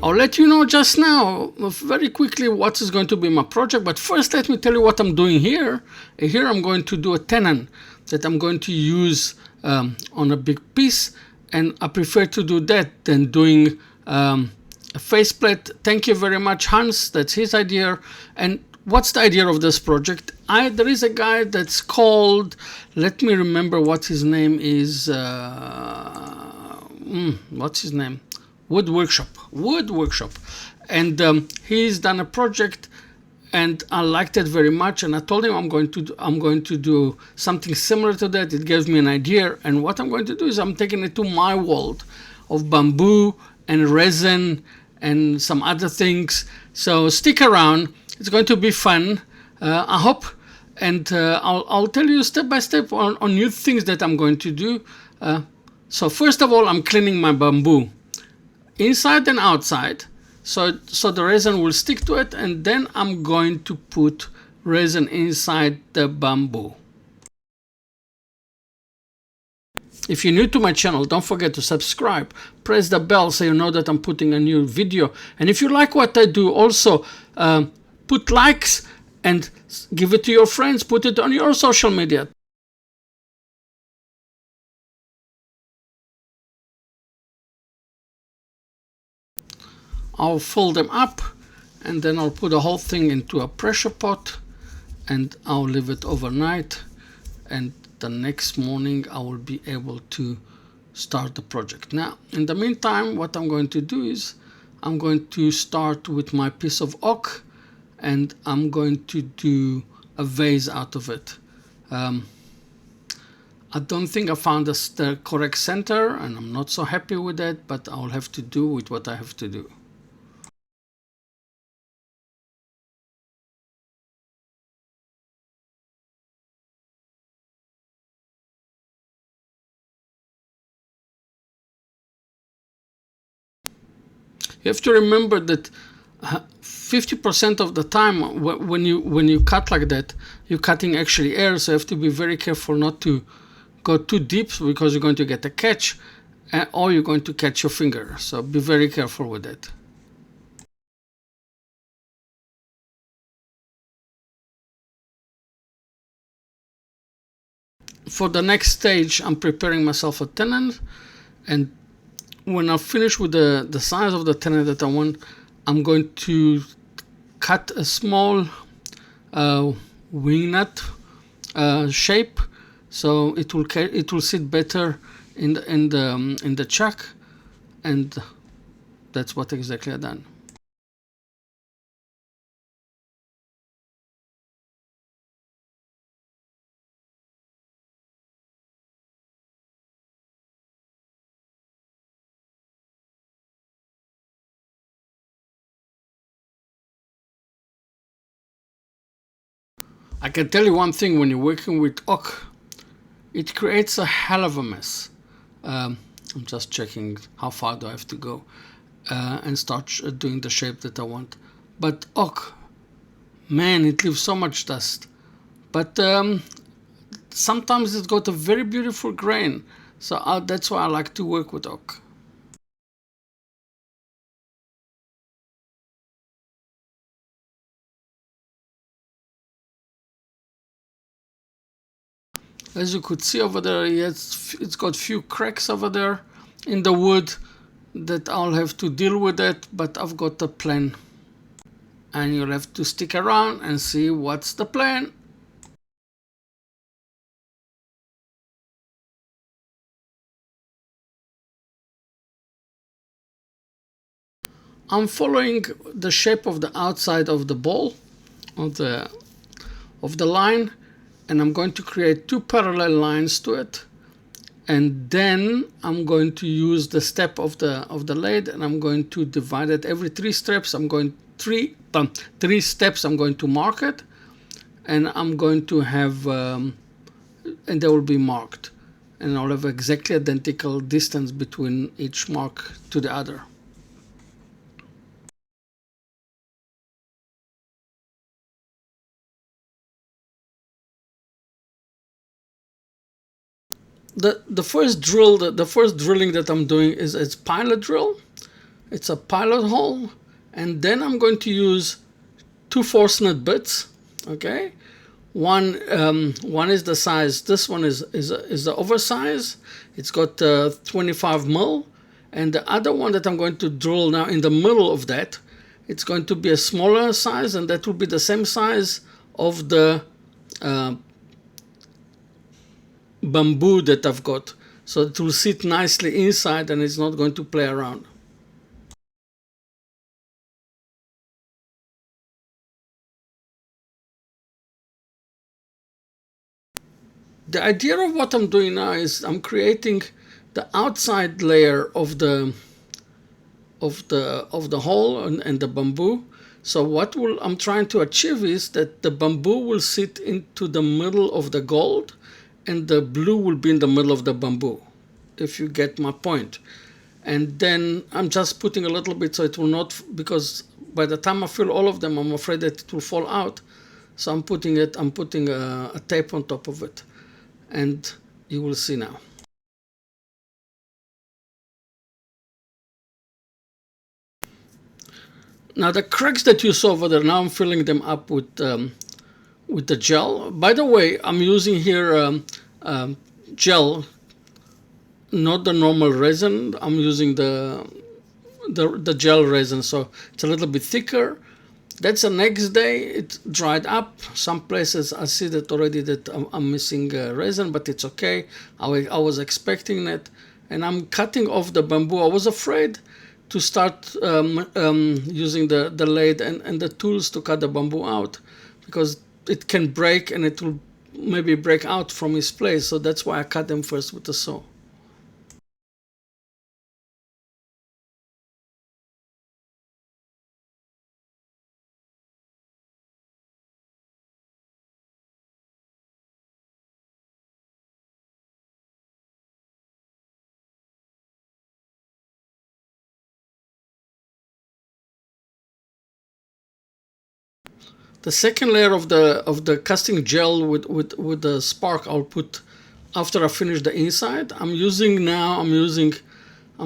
I'll let you know just now very quickly what is going to be my project, but first let me tell you what I'm doing here. Here I'm going to do a tenon that I'm going to use on a big piece, and I prefer to do that than doing a faceplate. Thank you very much, Hans. That's his idea. And what's the idea of this project? There is a guy that's called, let me remember what his name is. What's his name? Wood Workshop. And he's done a project, and I liked it very much. And I told him I'm going to do something similar to that. It gives me an idea. And what I'm going to do is I'm taking it to my world of bamboo and resin and some other things. So stick around. It's going to be fun. I hope. And I'll tell you step by step on new things that I'm going to do. So first of all, I'm cleaning my bamboo, inside and outside, so the resin will stick to it, and then I'm going to put resin inside the bamboo. If you're new to my channel, don't forget to subscribe, press the bell so you know that I'm putting a new video. And if you like what I do, also put likes and give it to your friends, put it on your social media. I'll fold them up, and then I'll put the whole thing into a pressure pot, and I'll leave it overnight, and the next morning I will be able to start the project. Now, in the meantime, what I'm going to do is I'm going to start with my piece of oak, and I'm going to do a vase out of it. I don't think I found the correct center, and I'm not so happy with that, but I'll have to do with what I have to do. You have to remember that 50% of the time when you cut like that, you're cutting actually air, so you have to be very careful not to go too deep, because you're going to get a catch, or you're going to catch your finger. So be very careful with that. For the next stage, I'm preparing myself a tenon, and when I finish with the size of the tenon that I want, I'm going to cut a small wing nut shape, so it will sit better in the chuck, and that's what exactly I done. I can tell you one thing: when you're working with oak, it creates a hell of a mess. I'm just checking how far do I have to go and start doing the shape that I want. But oak, man, it leaves so much dust. But sometimes it's got a very beautiful grain, so that's why I like to work with oak. As you could see over there, it's got few cracks over there in the wood that I'll have to deal with it, but I've got a plan. And you'll have to stick around and see what's the plan. I'm following the shape of the outside of the ball, of the line, and I'm going to create two parallel lines to it, and then I'm going to use the step of the lathe, and I'm going to divide it every three steps. I'm going three steps. I'm going to mark it, and I'm going to have and they will be marked, and I'll have exactly identical distance between each mark to the other. The first drilling that I'm doing is pilot drill. It's a pilot hole, and then I'm going to use two force nut bits. Okay, one is the size. This one is the oversize. It's got 25 mil, and the other one that I'm going to drill now in the middle of that, it's going to be a smaller size, and that will be the same size of the bamboo that I've got. So it will sit nicely inside and it's not going to play around. The idea of what I'm doing now is I'm creating the outside layer of the hole and the bamboo. So I'm trying to achieve is that the bamboo will sit into the middle of the gold, and the blue will be in the middle of the bamboo, if you get my point. And then I'm just putting a little bit so it will not, because by the time I fill all of them, I'm afraid that it will fall out. So I'm putting a tape on top of it, and you will see now. Now the cracks that you saw over there, now I'm filling them up with the gel. By the way, I'm using here gel, not the normal resin. I'm using the gel resin, so it's a little bit thicker. That's the next day. It dried up. Some places I see that already that I'm missing resin, but it's okay. I was expecting it, and I'm cutting off the bamboo. I was afraid to start using the lathe and the tools to cut the bamboo out, because it can break and it will maybe break out from its place. So that's why I cut them first with the saw. The second layer of the casting gel with the spark I'll put after I finish the inside. I'm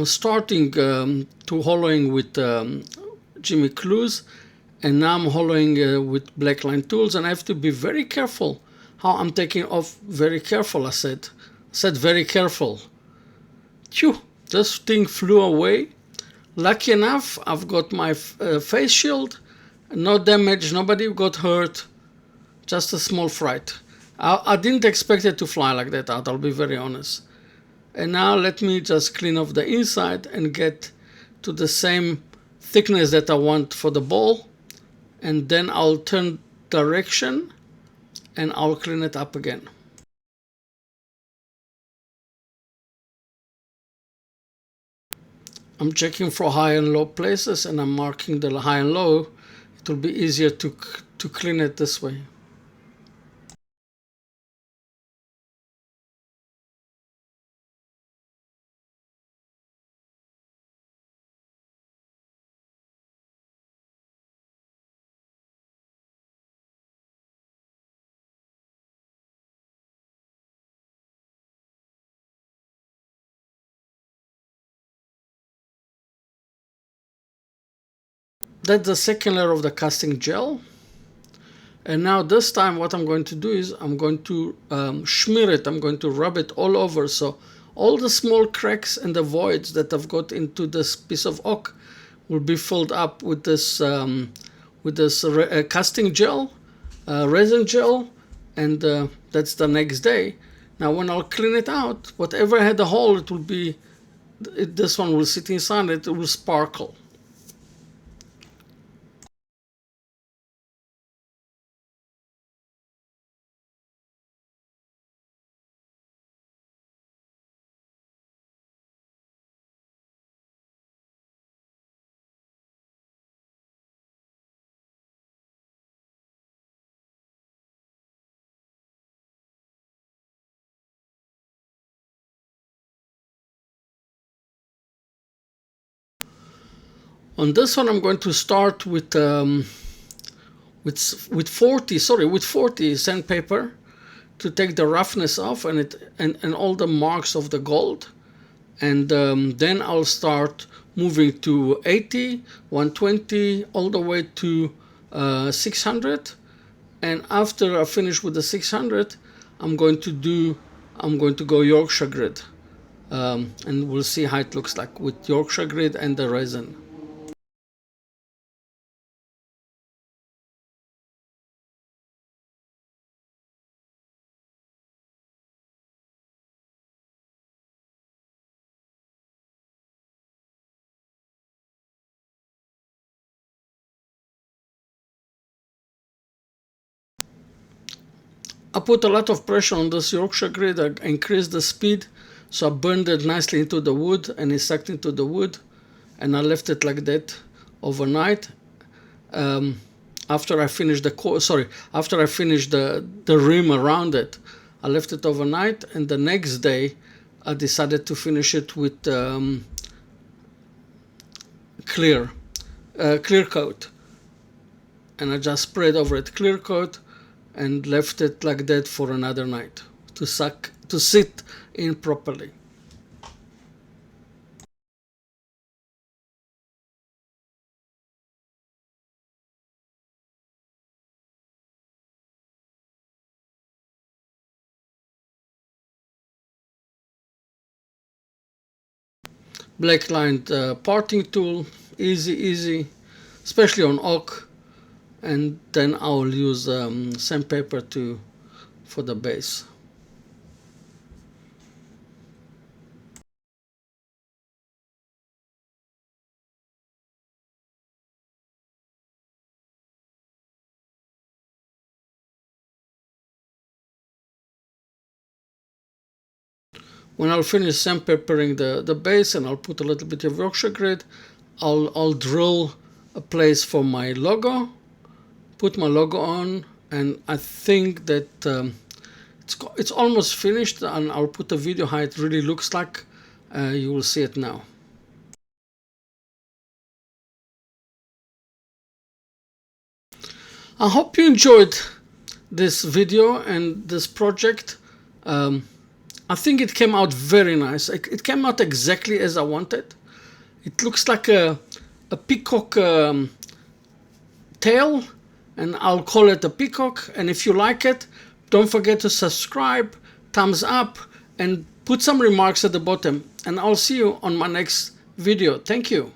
starting to hollowing with Jimmy Clues, and now I'm hollowing with black line tools, and I have to be very careful how I'm taking off. Very careful, I said very careful. Phew, this thing flew away. Lucky enough, I've got my face shield. No damage, nobody got hurt, just a small fright. I didn't expect it to fly like that out, I'll be very honest. And now let me just clean off the inside and get to the same thickness that I want for the ball. And then I'll turn direction and I'll clean it up again. I'm checking for high and low places, and I'm marking the high and low. It will be easier to clean it this way. That's the second layer of the casting gel. And now this time what I'm going to do is I'm going to smear it. I'm going to rub it all over. So all the small cracks and the voids that I've got into this piece of oak will be filled up with this casting gel, resin gel, and that's the next day. Now when I'll clean it out, whatever had a hole, it will be, this one will sit inside it, it will sparkle. On this one, I'm going to start with 40 sandpaper to take the roughness off and all the marks of the gold, and then I'll start moving to 80, 120, all the way to 600. And after I finish with the 600, I'm going to go Yorkshire grid. And we'll see how it looks like with Yorkshire grid and the resin. I put a lot of pressure on this Yorkshire grid. I increased the speed, so I burned it nicely into the wood, and it sucked into the wood, and I left it like that overnight. After I finished after I finished the rim around it, I left it overnight, and the next day I decided to finish it with clear coat, and I just sprayed over it clear coat and left it like that for another night to sit in properly. Black lined parting tool, easy, especially on oak. And then I'll use sandpaper for the base. When I'll finish sandpapering the base, and I'll put a little bit of Yorkshire grid, I'll drill a place for my logo, put my logo on, and I think that it's almost finished, and I'll put a video how it really looks like. You will see it now. I hope you enjoyed this video and this project. I think it came out very nice. It came out exactly as I wanted. It looks like a peacock tail, and I'll call it a peacock. And if you like it, don't forget to subscribe, thumbs up, and put some remarks at the bottom. And I'll see you on my next video. Thank you.